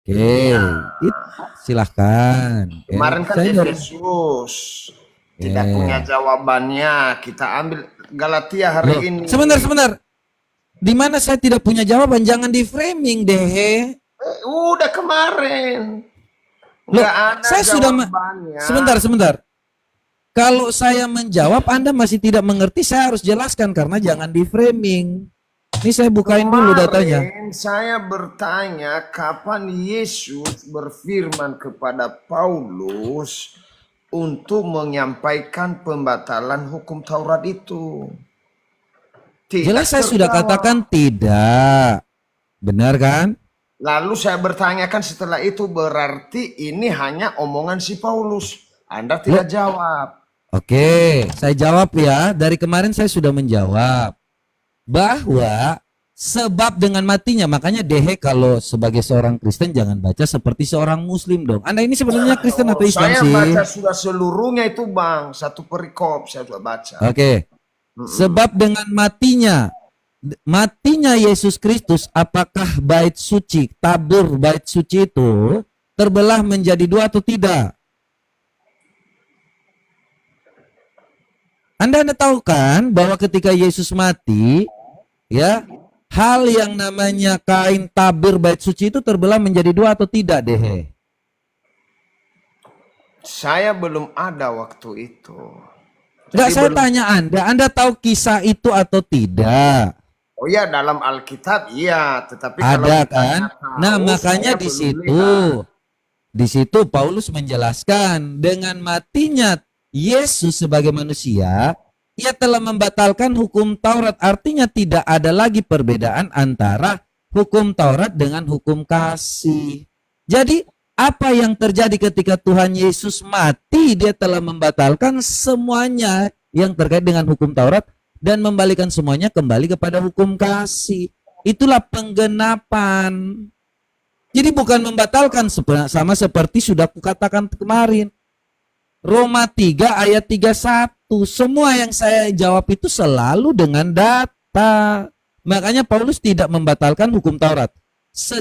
Oke, Ya, silahkan. kemarin kan Saya Efesus tidak punya jawabannya. Kita ambil Galatia hari loh, ini. sebentar. Di mana saya tidak punya jawaban? Jangan di framing deh. Udah kemarin. Loh, Nggak ada saya sudah jawabannya. sebentar. Kalau saya menjawab, Anda masih tidak mengerti, saya harus jelaskan karena jangan di framing. Ini saya bukain dulu datanya. Kemarin saya bertanya kapan Yesus berfirman kepada Paulus untuk menyampaikan pembatalan hukum Taurat itu. Tidak Jelas saya sudah terjawab. katakan tidak. Benar kan? Lalu saya bertanyakan setelah itu berarti ini hanya omongan si Paulus. Anda tidak jawab. Oke, saya jawab ya. Dari kemarin saya sudah menjawab bahwa sebab dengan matinya, makanya Dehe kalau sebagai seorang Kristen jangan baca seperti seorang Muslim dong. Anda ini sebenarnya Kristen atau Islam Saya sih? baca sudah seluruhnya itu Bang, satu perikop saya sudah baca. Oke, sebab dengan matinya Yesus Kristus, apakah bait suci, tabur bait suci itu terbelah menjadi dua atau tidak? Anda tahu kan bahwa ketika Yesus mati, ya, hal yang namanya kain tabir bait suci itu terbelah menjadi dua atau tidak, Dehe? Saya belum ada waktu itu. Enggak, saya tanya Anda tahu kisah itu atau tidak? Oh ya, dalam Alkitab iya, tetapi Ada kalau kan? Nah, makanya di situ Paulus menjelaskan dengan matinya Yesus sebagai manusia, ia telah membatalkan hukum Taurat. Artinya tidak ada lagi perbedaan antara hukum Taurat dengan hukum kasih. Jadi apa yang terjadi ketika Tuhan Yesus mati? Dia telah membatalkan semuanya yang terkait dengan hukum Taurat dan membalikan semuanya kembali kepada hukum kasih. Itulah penggenapan. Jadi bukan membatalkan sama seperti sudah kukatakan kemarin. Roma 3 ayat 31. Semua yang saya jawab itu selalu dengan data. Makanya Paulus tidak membatalkan hukum Taurat.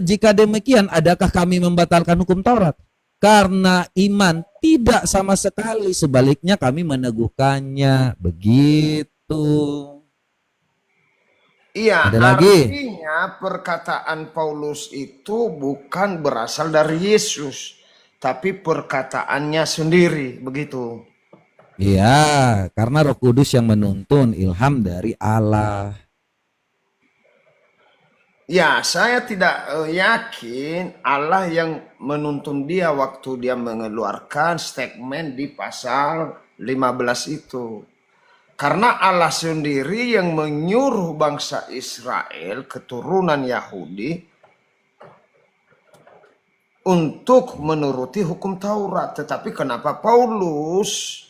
Jika demikian, adakah kami membatalkan hukum Taurat? Karena iman tidak sama sekali, sebaliknya kami meneguhkannya. Begitu. Iya, ada lagi. Artinya perkataan Paulus itu bukan berasal dari Yesus, tapi perkataannya sendiri, begitu. Iya, karena Roh Kudus yang menuntun, ilham dari Allah. Ya, saya tidak yakin Allah yang menuntun dia waktu dia mengeluarkan statement di pasal 15 itu. Karena Allah sendiri yang menyuruh bangsa Israel, keturunan Yahudi, untuk menuruti hukum Taurat. Tetapi kenapa Paulus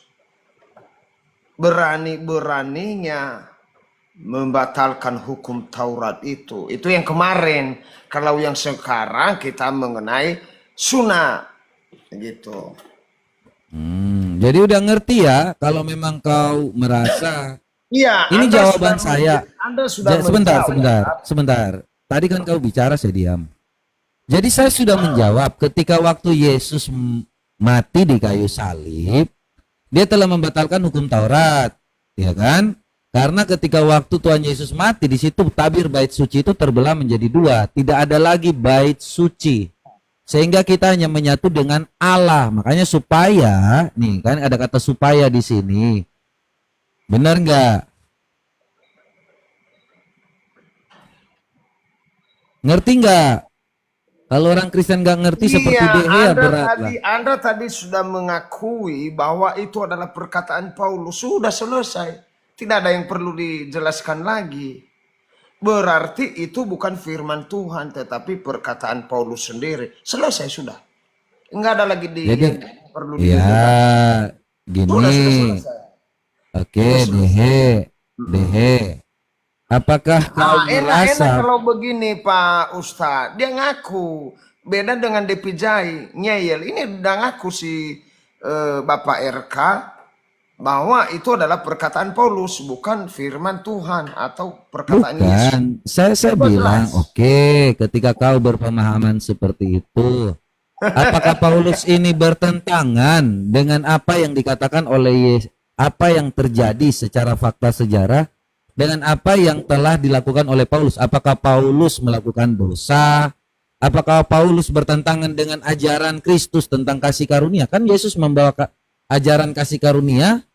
berani-beraninya membatalkan hukum Taurat itu? Itu yang kemarin. Kalau yang sekarang kita mengenai sunnah, gitu. Jadi udah ngerti ya, kalau memang kau merasa iya, ini jawaban saya. Anda sudah sebentar. Tadi kan kau bicara, saya diam. Jadi saya sudah menjawab ketika waktu Yesus mati di kayu salib, dia telah membatalkan hukum Taurat, ya kan? Karena ketika waktu Tuhan Yesus mati, di situ tabir bait suci itu terbelah menjadi dua, tidak ada lagi bait suci. Sehingga kita hanya menyatu dengan Allah. Makanya supaya, nih kan ada kata supaya di sini. Benar nggak? Ngerti nggak? Kalau orang Kristen nggak ngerti seperti Dehe ya berat lah. Anda tadi sudah mengakui bahwa itu adalah perkataan Paulus. Sudah selesai. Tidak ada yang perlu dijelaskan lagi. Berarti itu bukan firman Tuhan, tetapi perkataan Paulus sendiri. Selesai sudah. Enggak ada lagi perlu dijelaskan. Ya, gini. Oke, Dehe. Apakah kau merasa? Enak kalau begini Pak Ustadz. Dia ngaku. Beda dengan Depijai, ngeyel. Ini udah ngaku si Bapak RK. bahwa itu adalah perkataan Paulus, bukan firman Tuhan atau perkataan Yesus. Bukan, saya Itu bilang, jelas. oke, ketika kau berpemahaman seperti itu, apakah Paulus ini bertentangan dengan apa yang dikatakan oleh apa yang terjadi secara fakta sejarah dengan apa yang telah dilakukan oleh Paulus? Apakah Paulus melakukan dosa? Apakah Paulus bertentangan dengan ajaran Kristus tentang kasih karunia? Kan Yesus membawa ajaran kasih karunia,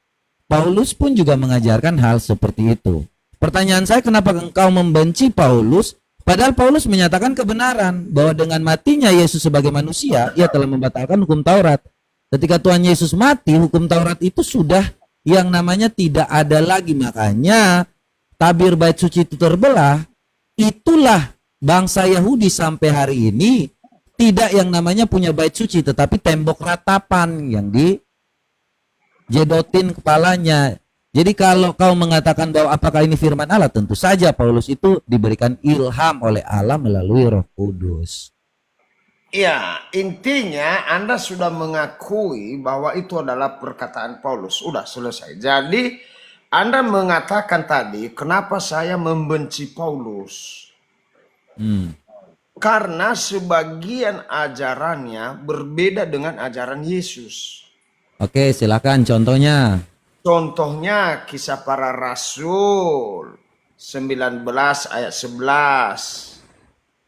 Paulus pun juga mengajarkan hal seperti itu. Pertanyaan saya, kenapa engkau membenci Paulus? Padahal Paulus menyatakan kebenaran bahwa dengan matinya Yesus sebagai manusia, ia telah membatalkan hukum Taurat. Ketika Tuhan Yesus mati, hukum Taurat itu sudah yang namanya tidak ada lagi. Makanya tabir bait suci itu terbelah. Itulah bangsa Yahudi sampai hari ini tidak yang namanya punya bait suci, tetapi tembok ratapan yang dijedotin kepalanya. Jadi kalau kau mengatakan bahwa apakah ini firman Allah, tentu saja Paulus itu diberikan ilham oleh Allah melalui Roh Kudus. Ya, intinya Anda sudah mengakui bahwa itu adalah perkataan Paulus. Sudah selesai. Jadi Anda mengatakan tadi, kenapa saya membenci Paulus? Karena sebagian ajarannya berbeda dengan ajaran Yesus. Oke, silakan contohnya. Contohnya Kisah Para Rasul 19 ayat 11.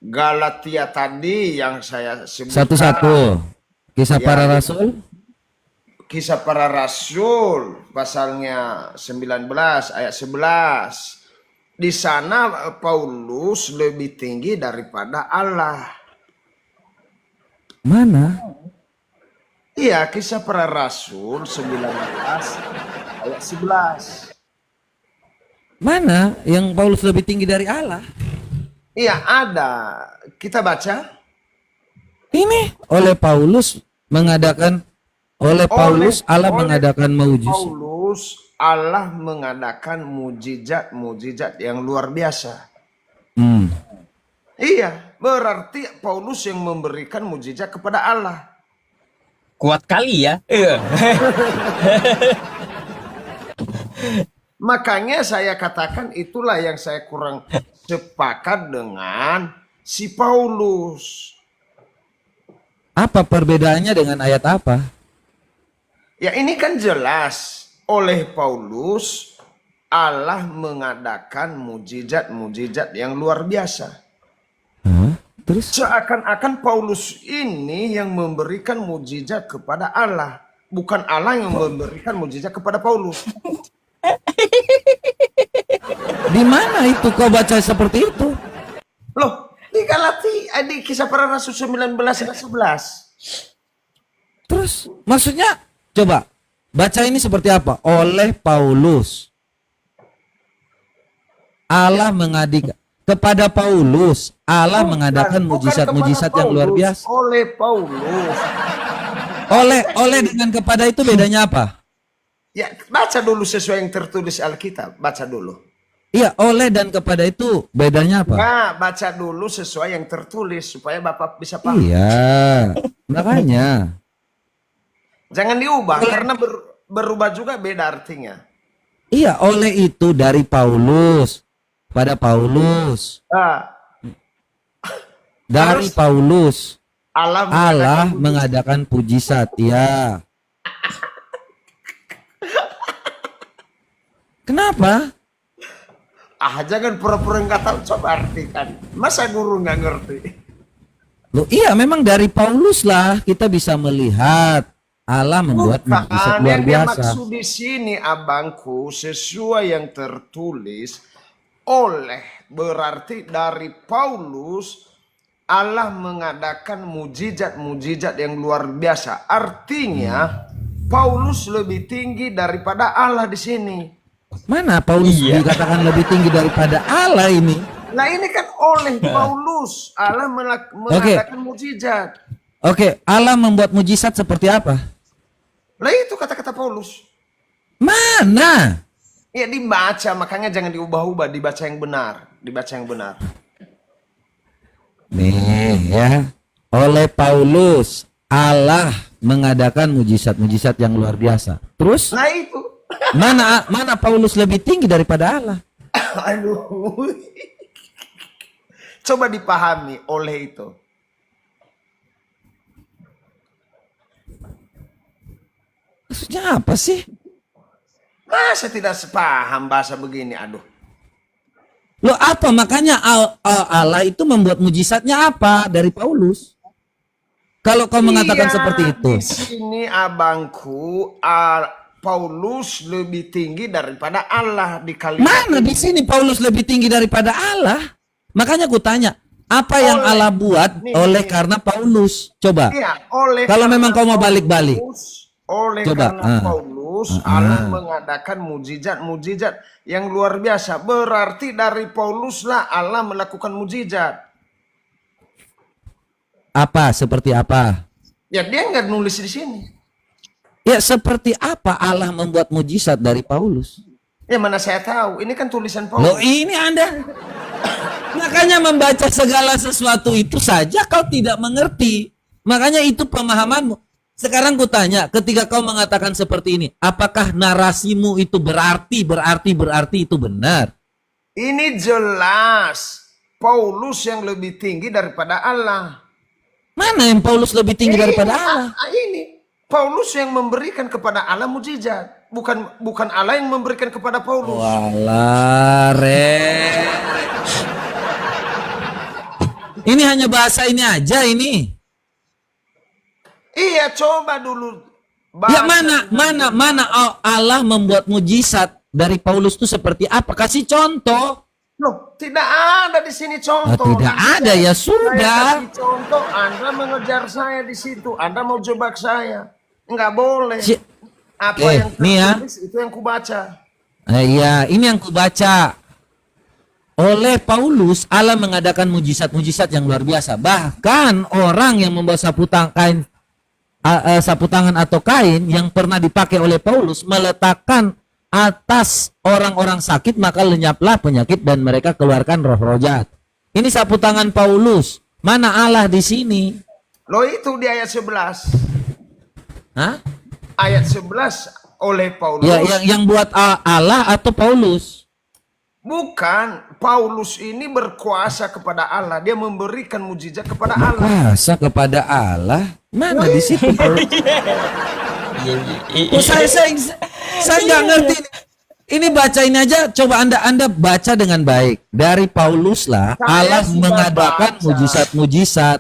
Galatia tadi yang saya sebutkan. Satu-satu. Kisah Ya, Para Rasul. Kisah Para Rasul pasalnya 19 ayat 11. Di sana Paulus lebih tinggi daripada Allah. Mana? Iya, Kisah Para Rasul 19 ayat 11. Mana yang Paulus lebih tinggi dari Allah? Iya, ada. Kita baca. Ini oleh Paulus mengadakan Allah mengadakan mujizat. Paulus, Allah mengadakan mujizat-mujizat yang luar biasa. Iya, berarti Paulus yang memberikan mujizat kepada Allah. Kuat kali ya. Makanya saya katakan itulah yang saya kurang sepakat dengan si Paulus. Apa perbedaannya dengan ayat apa? Ya ini kan jelas oleh Paulus Allah mengadakan mujizat-mujizat yang luar biasa. Terus? Seakan-akan Paulus ini yang memberikan mujizat kepada Allah, bukan Allah yang memberikan mujizat kepada Paulus. Di mana itu kau baca seperti itu? Loh, di Galatia, di Kisah Para Rasul 19 ayat 11. Terus maksudnya coba baca ini seperti apa? Oleh Paulus Allah mengadakan kepada Paulus Allah mengadakan mujizat-mujizat yang luar biasa. Oleh Paulus. Oleh dengan kepada itu bedanya apa? Ya, baca dulu sesuai yang tertulis Alkitab, baca dulu. Iya, oleh dan kepada itu bedanya apa? Nah, baca dulu sesuai yang tertulis supaya Bapak bisa paham. Iya, makanya. Jangan diubah karena berubah juga beda artinya. Iya, oleh itu dari Paulus pada Paulus. Dari Terus, Paulus Allah mengadakan mujizat, ya. Kenapa? jangan pura-pura nggak tahu, coba artikan. Masa guru nggak ngerti? Loh, iya, memang dari Paulus lah kita bisa melihat Allah membuat mujizat luar Yang biasa. maksud di sini abangku sesuai yang tertulis oleh berarti dari Paulus Allah mengadakan mujizat-mujizat yang luar biasa. Artinya Paulus lebih tinggi daripada Allah di sini. Mana Paulus dikatakan lebih tinggi daripada Allah ini? Nah ini kan oleh Paulus Allah mengadakan mujizat. Oke, Allah membuat mujizat seperti apa? Nah itu kata-kata Paulus. Mana? Ya dibaca, makanya jangan diubah-ubah, dibaca yang benar, dibaca yang benar. Nih ya, oleh Paulus Allah mengadakan mujizat-mujizat yang luar biasa. Terus? Nah itu. Mana Paulus lebih tinggi daripada Allah? Aduh. Coba dipahami oleh itu. Maksudnya apa sih? Masa tidak sepaham bahasa begini? Aduh. Loh apa makanya Allah itu membuat mujizatnya apa dari Paulus? Kalau kau mengatakan Iya, seperti itu. Di sini abangku, Paulus lebih tinggi daripada Allah di kalimat Mana ini. di sini Paulus lebih tinggi daripada Allah? Makanya aku tanya, apa yang Allah buat oleh karena Paulus? Coba. Iya, oleh Kalau karena memang kau mau Paulus, balik-balik. oleh Coba, karena Paulus, Allah mengadakan mujizat-mujizat yang luar biasa. Berarti dari Paulus lah Allah melakukan mujizat. Apa? Seperti apa? Ya dia nggak nulis di sini. Ya seperti apa Allah membuat mujizat dari Paulus? Ya mana saya tahu. Ini kan tulisan Loh Paulus. ini Anda. Makanya membaca segala sesuatu itu saja kau tidak mengerti. Makanya itu pemahamanmu. Sekarang ku tanya, ketika kau mengatakan seperti ini, apakah narasimu itu berarti itu benar? Ini jelas Paulus yang lebih tinggi daripada Allah. Mana yang Paulus lebih tinggi daripada Allah? Ini Paulus yang memberikan kepada Allah mujizat, bukan Allah yang memberikan kepada Paulus. Walah, ini hanya bahasa ini aja ini. Iya, coba dulu. Ya mana Allah membuat mujizat dari Paulus itu seperti apa? Kasih contoh. Loh, tidak ada di sini contoh. Tidak ada ya Saya sudah. kasih contoh, Anda mengejar saya di situ. Anda mau jebak saya. Enggak boleh. Apa yang nih ya. tertulis itu yang kubaca. Iya, ini yang kubaca. Oleh Paulus, Allah mengadakan mujizat-mujizat yang luar biasa. Bahkan orang yang membawa sapu tangan atau kain yang pernah dipakai oleh Paulus meletakkan atas orang-orang sakit, maka lenyaplah penyakit dan mereka keluarkan roh-roh jahat. Ini sapu tangan Paulus. Mana Allah di sini? Loh itu di ayat 11. Hah? Ayat 11 oleh Paulus. Ya, yang buat Allah atau Paulus? Bukan, Paulus ini berkuasa kepada Allah. Dia memberikan mujizat kepada Allah. Kuasa kepada Allah? Mana di situ Paulus? Oh, saya nggak ngerti. Ini bacain aja. Coba anda baca dengan baik. Dari Paulus lah Allah sudah mengadakan baca. mujizat-mujizat.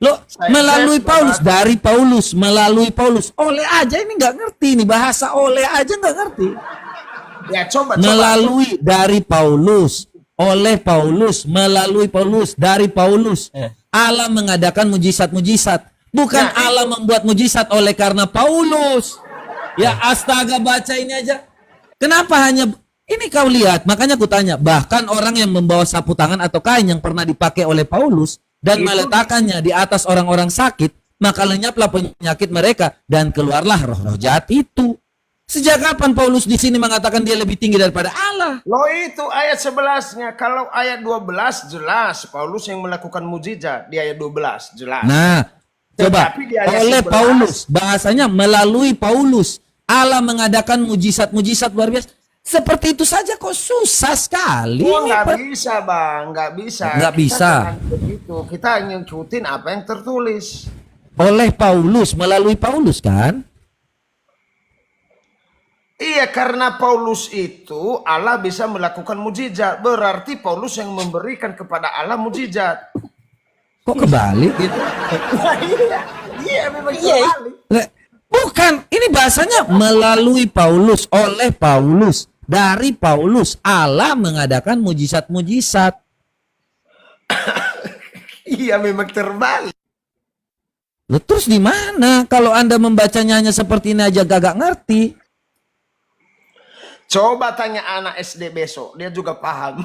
Loh, Saya melalui sudah Paulus, baca. dari Paulus, melalui Paulus. Oleh aja ini nggak ngerti nih bahasa oleh aja nggak ngerti. Ya coba. Melalui dari Paulus, oleh Paulus, melalui Paulus, dari Paulus. Allah mengadakan mujizat-mujizat. Bukan Nah, Allah membuat mujizat oleh karena Paulus. Ya astaga, baca ini aja. Kenapa hanya ini kau lihat? Makanya aku tanya, bahkan orang yang membawa sapu tangan atau kain yang pernah dipakai oleh Paulus dan Itu- meletakkannya di atas orang-orang sakit, maka lenyaplah penyakit mereka dan keluarlah roh-roh jahat itu. Sejak kapan Paulus di sini mengatakan dia lebih tinggi daripada Allah? Loh itu ayat 11-nya. Kalau ayat 12 jelas Paulus yang melakukan mujizat di ayat 12 jelas. Nah, coba Tetapi di ayat oleh 11, Paulus, bahasanya melalui Paulus Allah mengadakan mujizat-mujizat luar biasa. Seperti itu saja kok susah sekali. Oh, Ini nggak bisa bang, nggak bisa. Nggak Kita bisa. jangan begitu. Kita ngikutin apa yang tertulis. oleh Paulus, melalui Paulus kan? Iya, karena Paulus itu Allah bisa melakukan mujizat. Berarti Paulus yang memberikan kepada Allah mujizat. Kok kebalik gitu? Iya, memang kebalik. Bukan, ini bahasanya melalui Paulus, oleh Paulus, dari Paulus Allah mengadakan mujizat-mujizat. Iya, memang terbalik. Loh, terus di mana kalau Anda membacanya hanya seperti ini aja gak ngerti? Coba tanya anak SD besok, dia juga paham.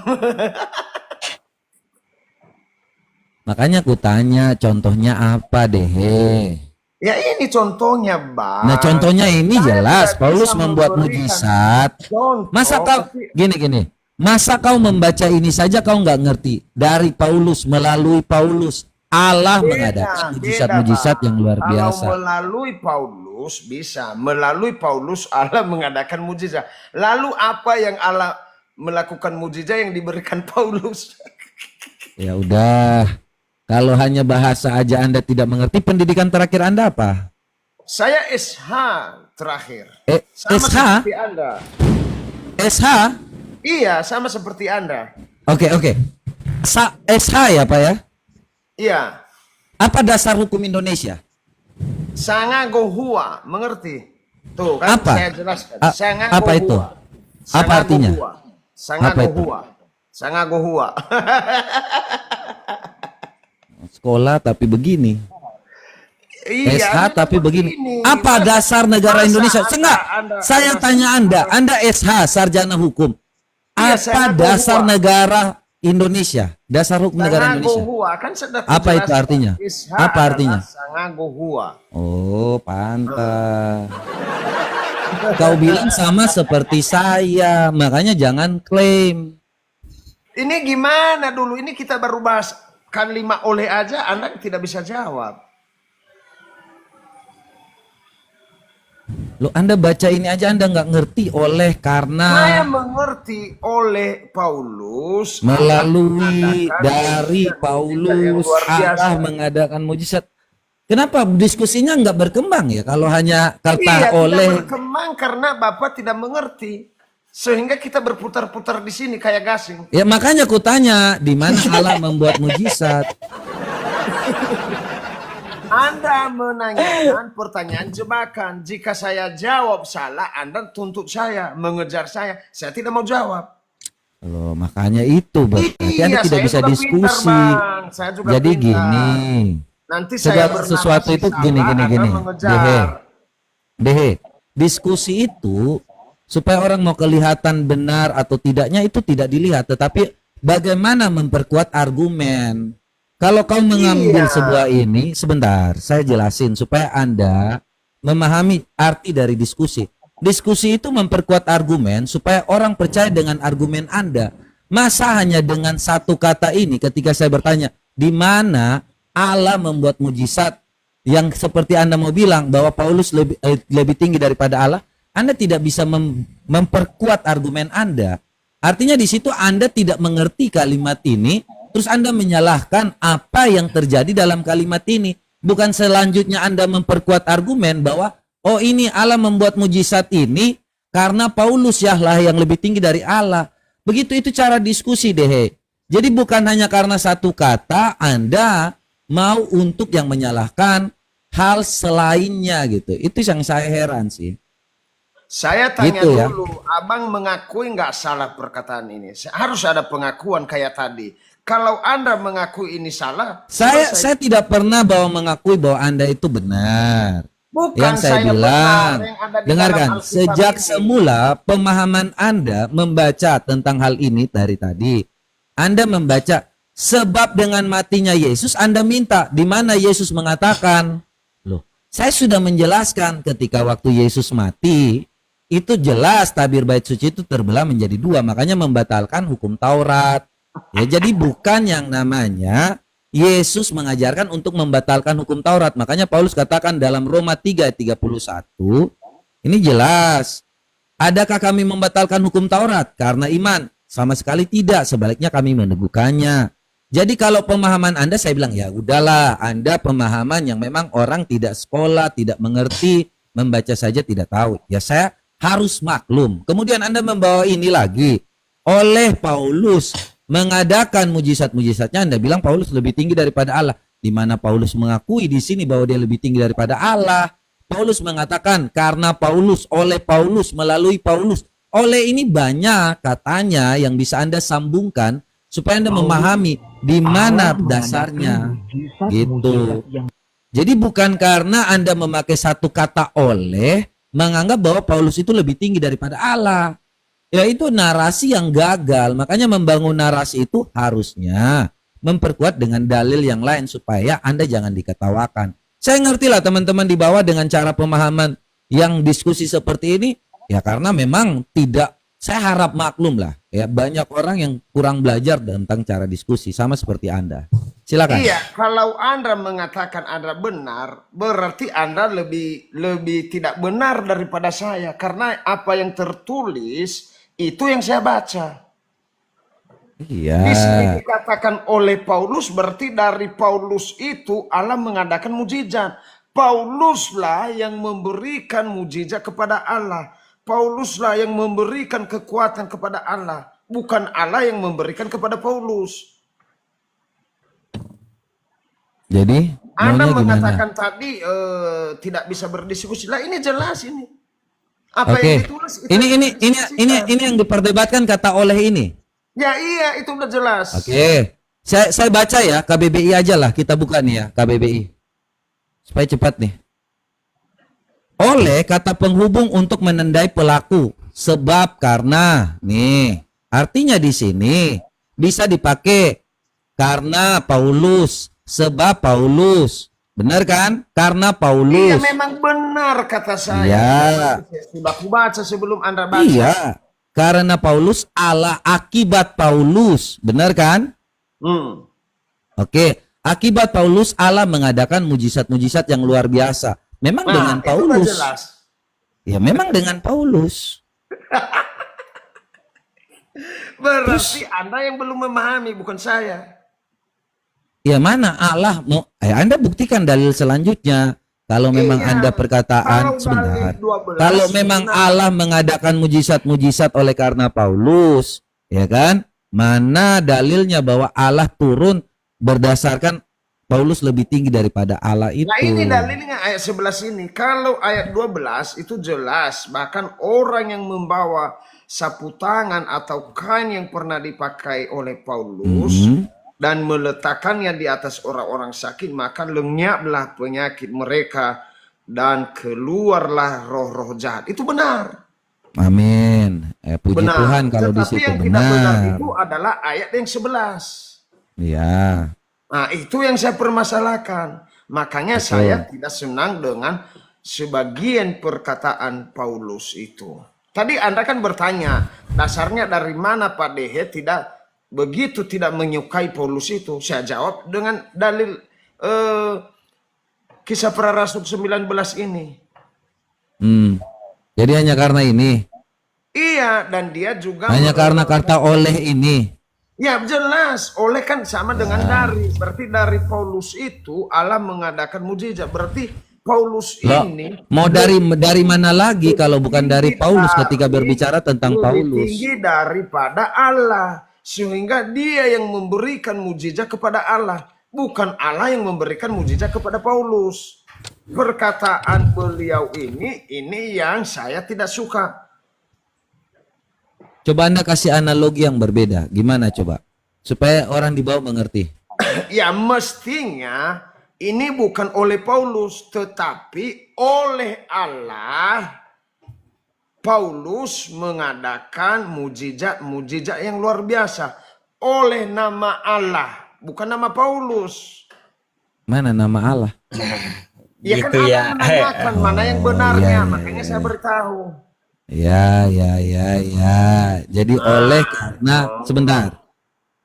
Makanya aku tanya contohnya apa deh? Ya ini contohnya, Bang. Nah contohnya ini Saya jelas tidak Paulus bisa membuat memberikan mujizat. contoh, Masa kau tapi- gini? Masa kau membaca ini saja kau nggak ngerti? Dari Paulus, melalui Paulus Allah mengadakan mujizat-mujizat Bang. yang luar biasa. Kalau melalui Paulus Paulus bisa. Melalui Paulus Allah mengadakan mujizat. Lalu apa yang Allah melakukan mujizat yang diberikan Paulus? Ya udah. Kalau hanya bahasa aja Anda tidak mengerti, pendidikan terakhir Anda apa? Saya SH terakhir. Sama SH? seperti Anda. SH? Iya, sama seperti Anda. Oke. SH ya Pak ya? Iya. Apa dasar hukum Indonesia? Sangagohua, mengerti? Tuh kan Apa? saya jelaskan. Apa itu? Apa artinya? Sangagohua. Sangagohua. Sekolah tapi begini. Iya, SH tapi begini. Apa dasar negara Indonesia? Saya tanya Anda SH sarjana hukum. Iya, Apa dasar negara Indonesia? Dasar hukum negara Indonesia. Sangagohua kan sudah Apa itu artinya? SH Apa artinya? Sangagohua. Oh, pantas. Kau bilang sama seperti saya, makanya jangan klaim. Ini gimana dulu? Ini kita baru bahas kan 5 oleh aja, Anda tidak bisa jawab. Loh, Anda baca ini aja Anda nggak ngerti oleh Saya karena mengerti oleh Paulus melalui mengadakan dari mujizat yang Paulus luar biasa. Allah mengadakan mujizat. Kenapa diskusinya nggak berkembang ya kalau hanya kata Iya, oleh? tidak berkembang karena Bapak tidak mengerti. Sehingga kita berputar-putar di sini kayak gasing. Ya makanya ku tanya di mana Allah membuat mujizat. Anda menanyakan pertanyaan jebakan. Jika saya jawab salah, Anda tuntut saya, mengejar saya. Saya tidak mau jawab. Loh, makanya itu berarti Anda tidak saya bisa juga diskusi. pintar, Bang. Saya juga Jadi pintar. gini, Nanti saya segala bernarasi sesuatu itu salah, gini. Anda Dehe, mengejar. diskusi itu supaya orang mau kelihatan benar atau tidaknya itu tidak dilihat, tetapi bagaimana memperkuat argumen. Kalau kau mengambil sebuah ini, sebentar, saya jelasin supaya Anda memahami arti dari diskusi. Diskusi itu memperkuat argumen supaya orang percaya dengan argumen Anda. Masa hanya dengan satu kata ini ketika saya bertanya, di mana Allah membuat mujizat yang seperti Anda mau bilang bahwa Paulus lebih tinggi daripada Allah, Anda tidak bisa memperkuat argumen Anda. Artinya di situ Anda tidak mengerti kalimat ini, terus Anda menyalahkan apa yang terjadi dalam kalimat ini. Bukan selanjutnya Anda memperkuat argumen bahwa oh ini Allah membuat mujizat ini karena Paulus lah yang lebih tinggi dari Allah. Begitu itu cara diskusi Dehe. Jadi bukan hanya karena satu kata Anda mau untuk yang menyalahkan hal selainnya gitu. Itu yang saya heran sih. Saya tanya Gitu ya. dulu, Abang mengakui nggak salah perkataan ini? Harus ada pengakuan kayak tadi. Kalau Anda mengakui ini salah, Saya tidak pernah mengakui bahwa Anda itu benar. bukan Yang saya bilang, benar, yang ada di dengarkan, dalam Alkitab sejak ini. semula pemahaman Anda membaca tentang hal ini dari tadi. Anda membaca sebab dengan matinya Yesus Anda minta di mana Yesus mengatakan, loh, saya sudah menjelaskan ketika waktu Yesus mati itu jelas tabir bait suci itu terbelah menjadi dua, makanya membatalkan hukum Taurat. Ya, jadi bukan yang namanya Yesus mengajarkan untuk membatalkan hukum Taurat. Makanya Paulus katakan dalam Roma 3 ayat 31, ini jelas. Adakah kami membatalkan hukum Taurat karena iman? Sama sekali tidak, sebaliknya kami meneguhkannya. Jadi kalau pemahaman Anda, saya bilang ya udahlah, Anda pemahaman yang memang orang tidak sekolah, tidak mengerti, membaca saja tidak tahu. Ya saya harus maklum. Kemudian Anda membawa ini lagi. Oleh Paulus mengadakan mujizat-mujizatnya, Anda bilang Paulus lebih tinggi daripada Allah. Di mana Paulus mengakui di sini bahwa dia lebih tinggi daripada Allah. Paulus mengatakan karena Paulus, oleh Paulus, melalui Paulus. Oleh ini banyak katanya yang bisa Anda sambungkan supaya Anda memahami di mana dasarnya. Gitu. Jadi bukan karena Anda memakai satu kata oleh menganggap bahwa Paulus itu lebih tinggi daripada Allah. Ya itu narasi yang gagal. Makanya membangun narasi itu harusnya memperkuat dengan dalil yang lain supaya Anda jangan diketawakan. Saya ngerti lah teman-teman di bawah dengan cara pemahaman yang diskusi seperti ini. Ya karena memang tidak Saya harap maklum lah ya, banyak orang yang kurang belajar tentang cara diskusi sama seperti Anda. Silakan. Iya, kalau Anda mengatakan Anda benar, berarti Anda lebih tidak benar daripada saya. Karena apa yang tertulis, itu yang saya baca. Iya. Di sini dikatakan oleh Paulus, berarti dari Paulus itu Allah mengadakan mujizat. Pauluslah yang memberikan mujizat kepada Allah. Pauluslah yang memberikan kekuatan kepada Allah. Bukan Allah yang memberikan kepada Paulus. Jadi Anda maunya gimana? mengatakan tadi tidak bisa berdiskusi. Lah ini jelas ini. Apa Oke. yang ditulis itu Ini yang didiskusikan. ini yang diperdebatkan kata oleh ini. Ya iya, itu udah jelas. Oke. Saya baca ya, KBBI aja lah, kita buka nih ya, KBBI. Supaya cepat nih. Oleh kata penghubung untuk menandai pelaku, sebab karena nih, artinya di sini bisa dipakai karena Paulus, sebab Paulus. Benar kan? Karena Iya Paulus. memang benar kata saya. Iya. Sudah aku baca sebelum Anda baca. Iya. Karena Paulus, Allah akibat Paulus. Benar kan? Hmm. Oke. Akibat Paulus, Allah mengadakan mujizat-mujizat yang luar biasa. Memang Nah, dengan itu udah Paulus. jelas. Ya memang dengan Paulus. Berarti Anda yang belum memahami, bukan saya. Ya mana Allah mau? Anda buktikan dalil selanjutnya. Kalau memang Iya. Anda perkataan Kalau sebentar. dalil 12, Kalau memang benar. Allah mengadakan mujizat-mujizat oleh karena Paulus, ya kan? Mana dalilnya bahwa Allah turun berdasarkan Paulus lebih tinggi daripada Allah itu? Nah ini dalilnya ayat 11 ini. Kalau ayat 12 itu jelas. Bahkan orang yang membawa sapu tangan atau kain yang pernah dipakai oleh Paulus dan meletakkannya di atas orang-orang sakit, maka lenyaplah penyakit mereka dan keluarlah roh-roh jahat. Itu benar. Amin. Puji Benar. Tuhan kalau di Tetapi situ yang tidak benar benar. itu adalah ayat yang 11. Ya. Nah, itu yang saya permasalahkan. Makanya Betul. saya tidak senang dengan sebagian perkataan Paulus itu. Tadi Anda kan bertanya, dasarnya dari mana Pak Dehe tidak menyukai Paulus itu? Saya jawab dengan dalil Kisah Para Rasul 19 ini. Jadi hanya karena ini. Iya, dan dia juga Hanya karena kata oleh ini. ya jelas, oleh kan sama dengan dari. Berarti dari Paulus itu Allah mengadakan mujizat. Berarti Paulus Loh, ini mau dari mana lagi kalau bukan dari Paulus ketika berbicara tentang lebih Paulus? tinggi daripada Allah. Sehingga dia yang memberikan mujizat kepada Allah. Bukan Allah yang memberikan mujizat kepada Paulus. Perkataan beliau ini yang saya tidak suka. Coba Anda kasih analogi yang berbeda. Gimana coba? Supaya orang di bawah mengerti. Ya mestinya ini bukan oleh Paulus, tetapi oleh Allah. Paulus mengadakan mujizat yang luar biasa. Oleh nama Allah, bukan nama Paulus. Mana nama Allah? Ya kan Gitu Allah ya. menanyakan mana yang benarnya, iya, makanya saya beritahu. Ya. Jadi oleh karena sebentar.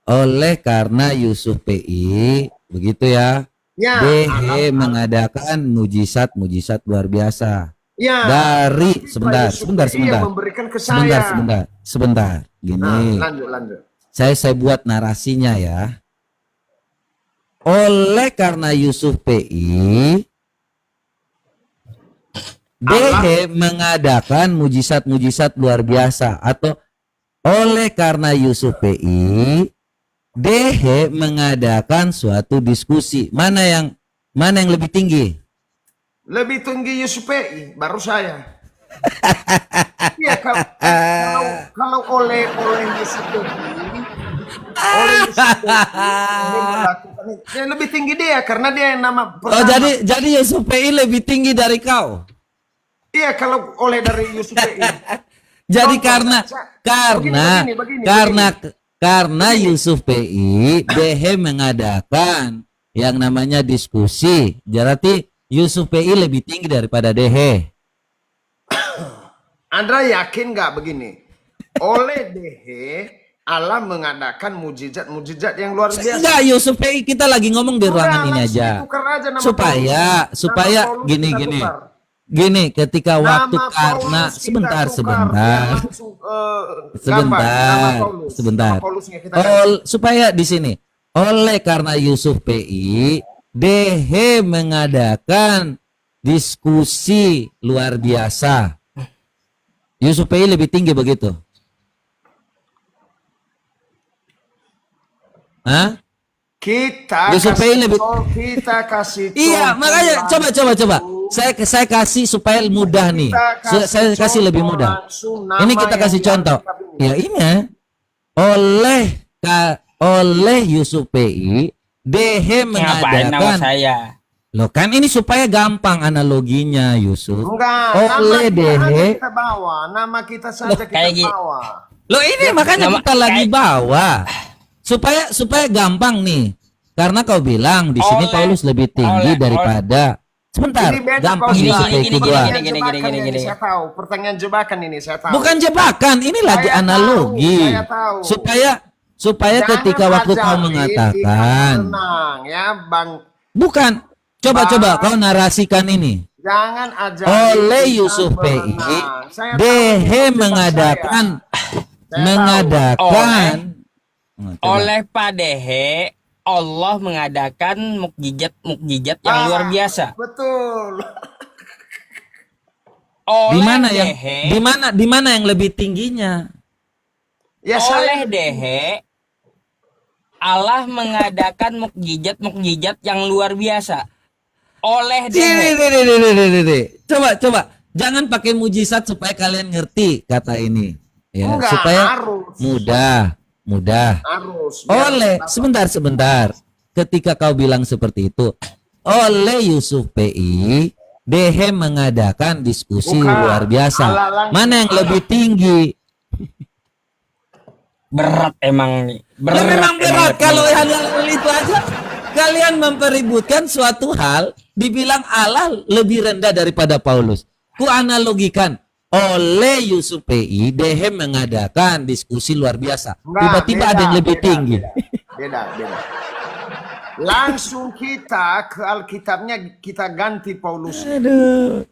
Oleh karena Yusuf PI, begitu ya. Ya, DH mengadakan mujizat-mujizat luar biasa. ya. Dari sebentar. Yang memberikan ke saya. Sebentar. Gini. Nah, lanjut. Saya buat narasinya ya. Oleh karena Yusuf PI, DH mengadakan mujizat-mujizat luar biasa, atau oleh karena Yusuf PI, DH mengadakan suatu diskusi. Mana yang lebih tinggi? Lebih tinggi Yusuf PI, baru saya. Iya, kalau oleh Yusuf PI, dia lebih tinggi dia karena dia yang nama pertama. Oh, jadi Yusuf PI lebih tinggi dari kau. Iya, kalau oleh dari Yusuf PI. Jadi Contoh, karena Yusuf PI, DH mengadakan yang namanya diskusi. Berarti Yusuf PI lebih tinggi daripada DH. Anda yakin nggak begini? oleh Dehe Allah mengadakan mujizat-mujizat yang luar biasa. Enggak, Yusuf PI, kita lagi ngomong di ruangan Udah, ini langsung aja. ditukar aja nama Supaya Paulus gini kita gini. tukar. Gini, ketika waktu Nama karena Paulus kita sebentar tukar. sebentar. Biar langsung, gambar nama Paulus. Sebentar. Nama Paulusnya kita ganti. Supaya di sini oleh karena Yusuf PI, Dehe mengadakan diskusi luar biasa. Yusuf PI lebih tinggi begitu. Hah? Kita Yusuf kasih PI lebih- kita kasih Iya, contoh makanya coba. langsung. Saya kasih supaya mudah nih. Kita Saya kasih lebih contoh mudah. langsung nama Ini kita yang kasih contoh. diangkat ini. Ya ini ya. Oleh Yusuf PI, Dehe Ngapain nama mengadakan. saya? Loh kan ini supaya gampang analoginya Yusuf. Enggak, nama Oleh kita Dehe. aja kita bawa, nama kita saja kita kayak gini. bawa. Loh ini makanya nama- kita lagi kayak- bawa. Supaya gampang nih. Karena kau bilang di sini Oleh- Paulus lebih tinggi oleh- daripada. Sebentar, Ini beda gampang Pak ini Ustaz. supaya Gini, kedua. Pertanyaan gini, jebakan gini, ini gini. saya tahu. Pertanyaan jebakan ini saya tahu. Bukan jebakan, ini lagi Saya analogi. tahu, saya tahu. Supaya Jangan ketika waktu kau ajarin di mengatakan, kolam renang, ya Bang. bukan. Coba kau narasikan ini. Jangan aja Oleh Yusuf PI, Dehe mengadakan Oleh Pak Dehe, Allah mengadakan mukjizat yang luar biasa. Betul. di Oleh mana yang Dehe, di mana yang lebih tingginya? Ya oleh saya Dehe, Allah mengadakan mukjizat yang luar biasa. Oleh Dehe. Coba. Jangan pakai mujizat supaya kalian ngerti kata ini. Ya, Enggak, supaya harus. mudah. harus. biar Oleh kita- sebentar. Ketika kau bilang seperti itu, oleh Yusuf PI, Dehe mengadakan diskusi Bukan. luar biasa. Allah langsung. Mana yang lebih tinggi? Berat emang nih. Ya, memang berat emang kalau hal itu aja. Kalian mempeributkan suatu hal, dibilang Allah lebih rendah daripada Paulus. Ku analogikan, oleh Yusuf PI, Dehe mengadakan diskusi luar biasa. Enggak, Tiba-tiba beda, ada yang lebih beda, tinggi. Beda. Langsung kita ke Alkitabnya kita ganti Paulus. Aduh.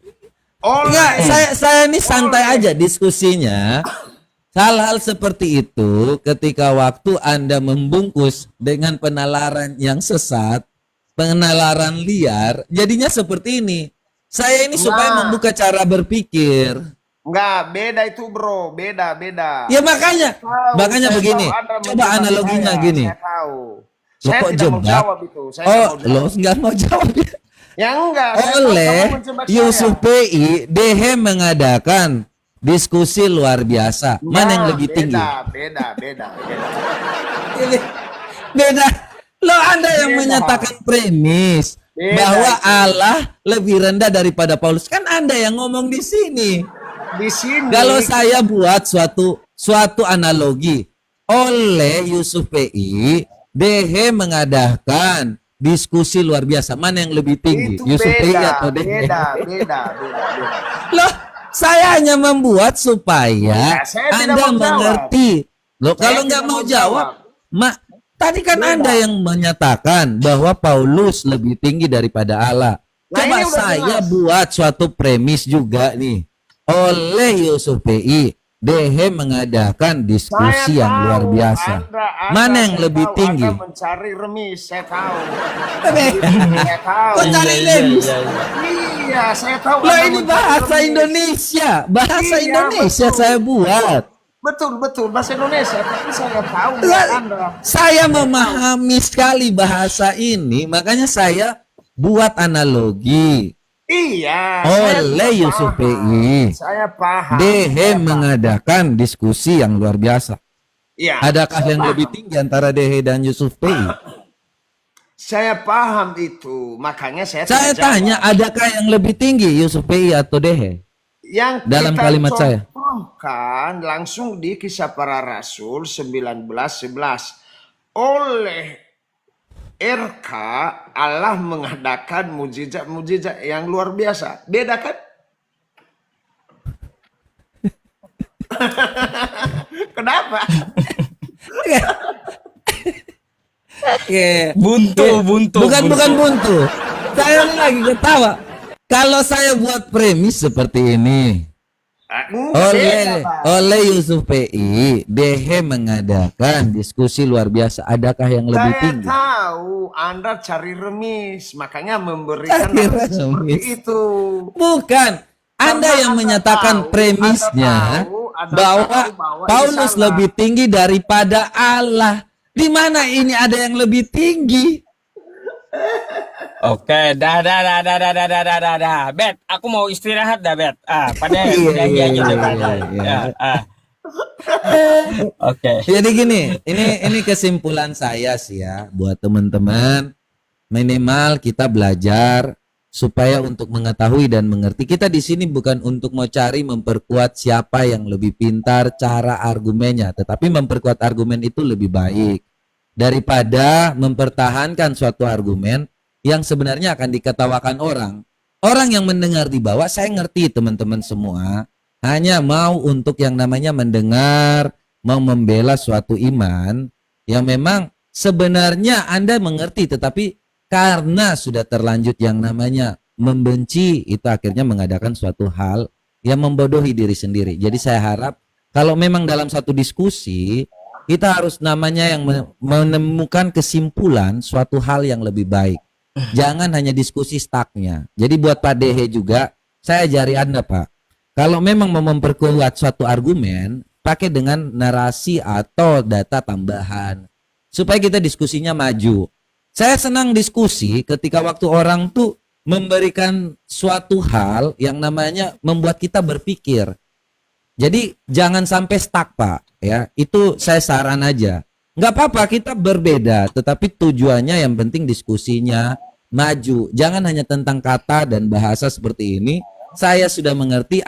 Oleh Enggak, saya ini santai aja diskusinya. Hal-hal seperti itu ketika waktu Anda membungkus dengan penalaran yang sesat, penalaran liar, jadinya seperti ini. Saya ini supaya Nah. membuka cara berpikir. Enggak, beda itu bro, beda. Ya makanya Saya begini. tahu Anda Coba menjebak analoginya saya, gini. Saya tahu. Lo Saya kok tidak mau jebak? jawab itu. Saya Oh, tidak mau lo jawab. nggak mau jawab. Ya enggak. saya tahu Oleh kamu menjebak saya. Yusuf PI, Dehe mengadakan diskusi luar biasa. Mana yang Nah, lebih tinggi? Beda. Ini beda. Lo Anda yang Beda. menyatakan premis Beda bahwa itu. Allah lebih rendah daripada Paulus. Kan Anda yang ngomong di sini. Di sini. Kalau saya buat suatu analogi, oleh Yusuf PI, Dehe mengadakan diskusi luar biasa. Mana yang lebih tinggi? itu Yusuf PI beda, atau Dehe? beda. Loh, saya hanya membuat supaya Ya, saya tidak Anda mau jawab. mengerti. Loh, Saya kalau nggak tidak mau mau jawab, tadi kan Beda. Anda yang menyatakan bahwa Paulus lebih tinggi daripada Allah. Nah, Coba ini udah saya jelas. buat suatu premis juga nih. Oleh Yusuf PI, Dehe mengadakan diskusi Saya yang tahu, luar biasa. Anda, Mana yang saya lebih tahu tinggi? Anda mencari remis, saya tahu. Bebe. Saya tahu. Kok cari remis? Iya, saya tahu. Loh, Anda ini mencari bahasa remis. Indonesia. Bahasa Iya, Indonesia betul. saya buat. Betul, bahasa Indonesia. Tapi saya tahu Lah, Anda. saya memahami sekali bahasa ini, makanya saya buat analogi. Iya. Oleh Yusuf PI, Saya paham. Dehe mengadakan diskusi yang luar biasa. Iya. Adakah yang lebih tinggi antara Dehe dan Yusuf PI? Saya paham itu. Makanya saya Saya tidak tanya, jawab. adakah yang lebih tinggi Yusuf PI atau Dehe? Yang dalam kita kalimat saya. contohkan langsung di Kisah Para Rasul 19:11. Oleh RK Allah mengadakan mujizat-mujizat yang luar biasa. Beda kan? Kenapa? Oke. Buntu, buntu. Bukan buntu. Saya lagi ketawa. Kalau saya buat premis seperti ini, oleh Yusuf PI, Dehe mengadakan diskusi luar biasa. Adakah yang lebih Saya tinggi? tahu Anda cari remis, makanya memberikan Cari nama seperti remis. itu. Bukan. Anda Karena yang Anda menyatakan tahu, premisnya Anda bahwa tahu bahwa ini Paulus salah. lebih tinggi daripada Allah. Di mana ini ada yang lebih tinggi? Oke, dah. Bet, aku mau istirahat dah, Bet. Pada Iya, udah iya, aja iya, Bet. iya. Oke. Jadi gini, ini kesimpulan saya sih ya buat teman-teman, minimal kita belajar supaya untuk mengetahui dan mengerti. Kita di sini bukan untuk mau cari memperkuat siapa yang lebih pintar cara argumennya, tetapi memperkuat argumen itu lebih baik daripada mempertahankan suatu argumen yang sebenarnya akan diketawakan orang. Orang yang mendengar di bawah, saya ngerti teman-teman semua, hanya mau untuk yang namanya mendengar, mau membela suatu iman yang memang sebenarnya Anda mengerti, tetapi karena sudah terlanjut yang namanya membenci, itu akhirnya mengadakan suatu hal yang membodohi diri sendiri. Jadi saya harap kalau memang dalam satu diskusi kita harus namanya yang menemukan kesimpulan suatu hal yang lebih baik. Jangan hanya diskusi stucknya. Jadi buat Pak Dehe juga, saya ajari Anda Pak, kalau memang mau memperkuat suatu argumen, pakai dengan narasi atau data tambahan supaya kita diskusinya maju. Saya senang diskusi ketika waktu orang tuh memberikan suatu hal yang namanya membuat kita berpikir. Jadi jangan sampai stuck Pak, ya. Itu saya saran aja. Nggak apa-apa kita berbeda, tetapi tujuannya yang penting diskusinya maju. Jangan hanya tentang kata dan bahasa seperti ini. Saya sudah mengerti,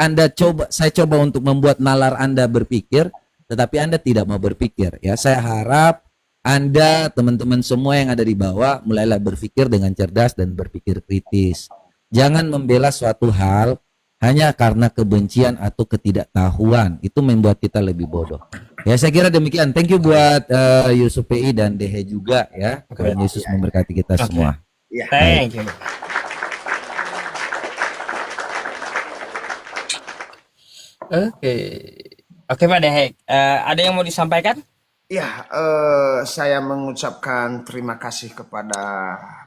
saya coba untuk membuat nalar Anda berpikir, tetapi Anda tidak mau berpikir. Ya, saya harap Anda, teman-teman semua yang ada di bawah, mulailah berpikir dengan cerdas dan berpikir kritis. Jangan membela suatu hal hanya karena kebencian atau ketidaktahuan. Itu membuat kita lebih bodoh. Ya, saya kira demikian. Thank you buat Yusuf PI dan Dehe juga ya. Tuhan Yesus memberkati kita semua. Ya. Thank you. Oke Pak Dehe, ada yang mau disampaikan? Ya, saya mengucapkan terima kasih kepada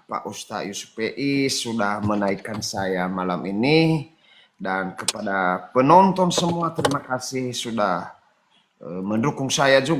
Pak Ustadz Yusuf PI sudah menaikkan saya malam ini, dan kepada penonton semua terima kasih sudah mendukung saya juga.